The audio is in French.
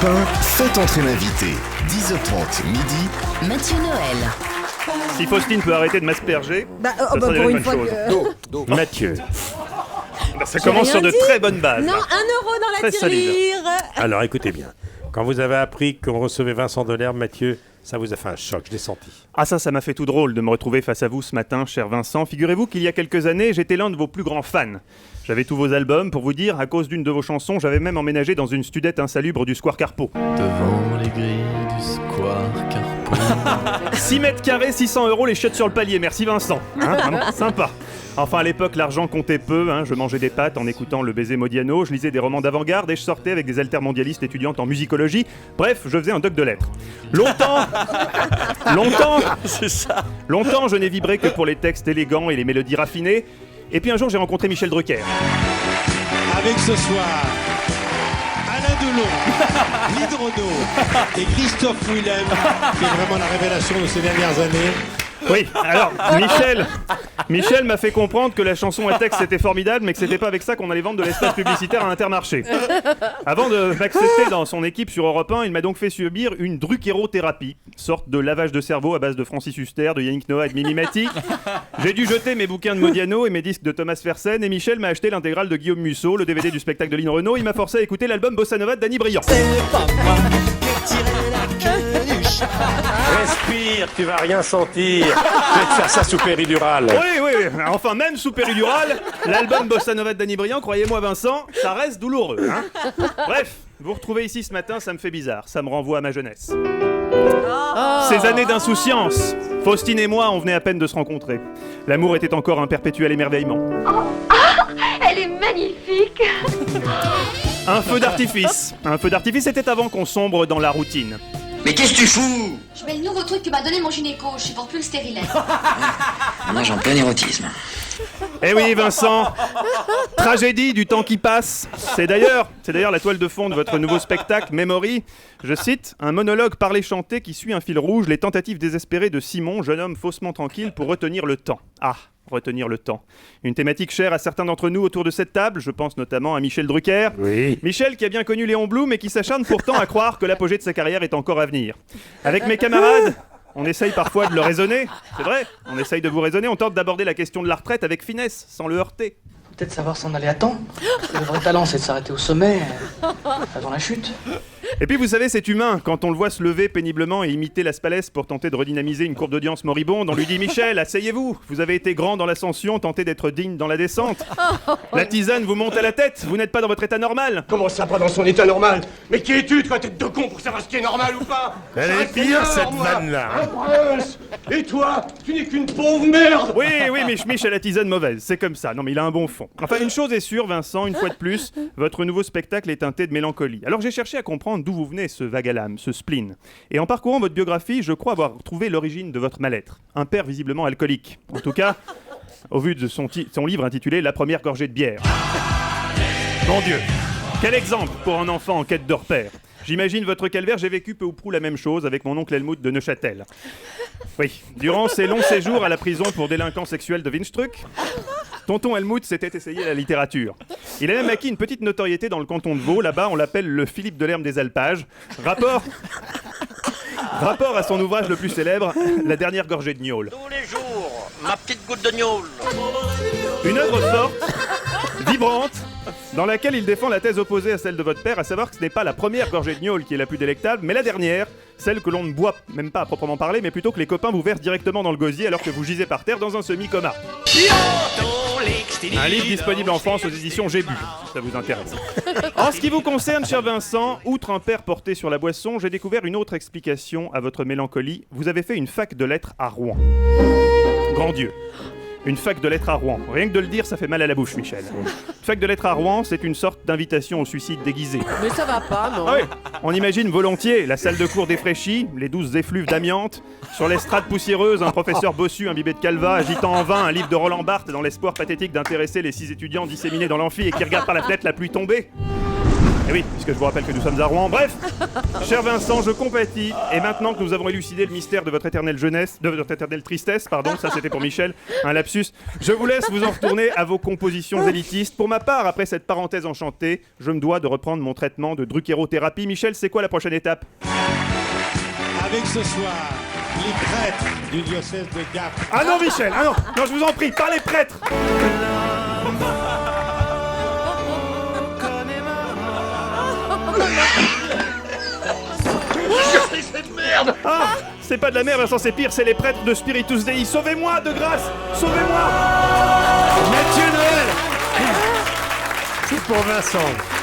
Europe 1, faites entrer l'invité. 10h30, midi. Mathieu Noël. Si Faustine peut arrêter de m'asperger, ça serait déjà pour une une bonne fois chose. que... Mathieu. Ça commence sur de très bonnes bases. Non, 1 là. euro dans la Très solide. tirelire. Alors écoutez bien. Quand vous avez appris qu'on recevait Vincent Delerme, Mathieu, ça vous a fait un choc, je l'ai senti. Ah ça m'a fait tout drôle de me retrouver face à vous ce matin, cher Vincent. Figurez-vous qu'il y a quelques années, j'étais l'un de vos plus grands fans. J'avais tous vos albums, pour vous dire, à cause d'une de vos chansons, j'avais même emménagé dans une studette insalubre du Square Carpeau. Devant les grilles du Square Carpeau. 6 mètres carrés, 600 € les chiottes sur le palier, merci Vincent. Hein, vraiment sympa. Enfin à l'époque l'argent comptait peu, je mangeais des pâtes en écoutant Le Baiser Modiano, je lisais des romans d'avant-garde et je sortais avec des altermondialistes étudiantes en musicologie. Bref, je faisais un doc de lettres. C'est ça. Longtemps je n'ai vibré que pour les textes élégants et les mélodies raffinées. Et puis un jour j'ai rencontré Michel Drucker. Avec ce soir Alain Delon, Lyd Renaud et Christophe Willem, qui est vraiment la révélation de ces dernières années. Oui, alors Michel m'a fait comprendre que la chanson à texte était formidable, mais que c'était pas avec ça qu'on allait vendre de l'espace publicitaire à Intermarché. Avant de m'accepter dans son équipe sur Europe 1, il m'a donc fait subir une druckérothérapie, sorte de lavage de cerveau à base de Francis Huster, de Yannick Noah et de Mimi Mati. J'ai dû jeter mes bouquins de Modiano et mes disques de Thomas Fersen, et Michel m'a acheté l'intégrale de Guillaume Musso, le DVD du spectacle de Lynn Renaud. Il m'a forcé à écouter l'album Bossa Nova de Danny Briand. Respire, tu vas rien sentir. Je vais te faire ça sous péridurale. Oui, enfin même sous péridurale, l'album Bossa Nova de Danny Briand, croyez-moi Vincent, ça reste douloureux. Bref, vous retrouvez ici ce matin, ça me fait bizarre, ça me renvoie à ma jeunesse. Ces années d'insouciance, Faustine et moi, on venait à peine de se rencontrer. L'amour était encore un perpétuel émerveillement. Elle est magnifique. Un feu d'artifice c'était avant qu'on sombre dans la routine. Mais qu'est-ce que tu fous? Je mets le nouveau truc que m'a donné mon gynéco, je supporte plus le stérilet. Nage en plein érotisme. Eh oui Vincent, tragédie du temps qui passe. C'est d'ailleurs la toile de fond de votre nouveau spectacle Memory. Je cite, un monologue parlé-chanté qui suit un fil rouge, les tentatives désespérées de Simon, jeune homme faussement tranquille pour retenir le temps. Ah, retenir le temps. Une thématique chère à certains d'entre nous autour de cette table, je pense notamment à Michel Drucker. Oui. Michel qui a bien connu Léon Blum et qui s'acharne pourtant à croire que l'apogée de sa carrière est encore à venir. Avec mes camarades, on essaye parfois de le raisonner, c'est vrai, on essaye de vous raisonner, on tente d'aborder la question de la retraite avec finesse, sans le heurter. Peut-être savoir s'en aller à temps. Le vrai talent, c'est de s'arrêter au sommet, avant la chute. Et puis vous savez, c'est humain, quand on le voit se lever péniblement et imiter Las Palais pour tenter de redynamiser une courbe d'audience moribonde, on lui dit « Michel, asseyez-vous, vous avez été grand dans l'ascension, tentez d'être digne dans la descente. La tisane vous monte à la tête, vous n'êtes pas dans votre état normal. » Comment ça, pas dans son état normal? Mais qui es-tu, toi, tête de con, pour savoir ce qui est normal ou pas? Elle est pire, cette vanne-là. Un prince. Et toi, tu n'es qu'une pauvre merde. Oui, mais Michel a la tisane mauvaise, c'est comme ça, non mais il a un bon fond. Enfin, une chose est sûre, Vincent, une fois de plus, votre nouveau spectacle est teinté de mélancolie. Alors j'ai cherché à comprendre d'où vous venez ce vague à l'âme, ce spleen. Et en parcourant votre biographie, je crois avoir trouvé l'origine de votre mal-être. Un père visiblement alcoolique. En tout cas, au vu de son livre intitulé La première gorgée de bière. Mon Dieu, quel exemple pour un enfant en quête de repères. J'imagine votre calvaire, j'ai vécu peu ou prou la même chose avec mon oncle Helmut de Neuchâtel. Oui, durant ses longs séjours à la prison pour délinquants sexuels de Winstruck, tonton Helmut s'était essayé à la littérature. Il a même acquis une petite notoriété dans le canton de Vaud, là-bas on l'appelle le Philippe Delerme des Alpages. Rapport à son ouvrage le plus célèbre, La dernière gorgée de gnôle. Tous les jours, ma petite goutte de gnôle. Une œuvre forte, vibrante, dans laquelle il défend la thèse opposée à celle de votre père, à savoir que ce n'est pas la première gorgée de gnôle qui est la plus délectable, mais la dernière, celle que l'on ne boit même pas à proprement parler, mais plutôt que les copains vous versent directement dans le gosier alors que vous gisez par terre dans un semi-coma. Un livre disponible en France aux éditions J'ai bu, si ça vous intéresse. En ce qui vous concerne, cher Vincent, outre un père porté sur la boisson, j'ai découvert une autre explication à votre mélancolie. Vous avez fait une fac de lettres à Rouen. Grand Dieu. Une fac de lettres à Rouen. Rien que de le dire, ça fait mal à la bouche, Michel. Fac de lettres à Rouen, c'est une sorte d'invitation au suicide déguisé. Mais ça va pas, non? Ah oui. On imagine volontiers la salle de cours défraîchie, les douces effluves d'amiante, sur l'estrade poussiéreuse, un professeur bossu imbibé de calva, agitant en vain un livre de Roland Barthes dans l'espoir pathétique d'intéresser les 6 étudiants disséminés dans l'amphi et qui regardent par la fenêtre la pluie tombée. Eh oui, puisque je vous rappelle que nous sommes à Rouen. Bref, cher Vincent, je compatis. Et maintenant que nous avons élucidé le mystère de votre éternelle jeunesse, de votre éternelle tristesse, pardon, ça c'était pour Michel, un lapsus, je vous laisse vous en retourner à vos compositions élitistes. Pour ma part, après cette parenthèse enchantée, je me dois de reprendre mon traitement de druckérothérapie. Michel, c'est quoi la prochaine étape? Avec ce soir, les prêtres du diocèse de Gap. Ah non, Michel, ah non, non, je vous en prie, pas les prêtres. Ah, c'est pas de la merde, Vincent, c'est pire, c'est les prêtres de Spiritus Dei. Sauvez-moi, de grâce, sauvez-moi. Mathieu Noël. C'est pour Vincent.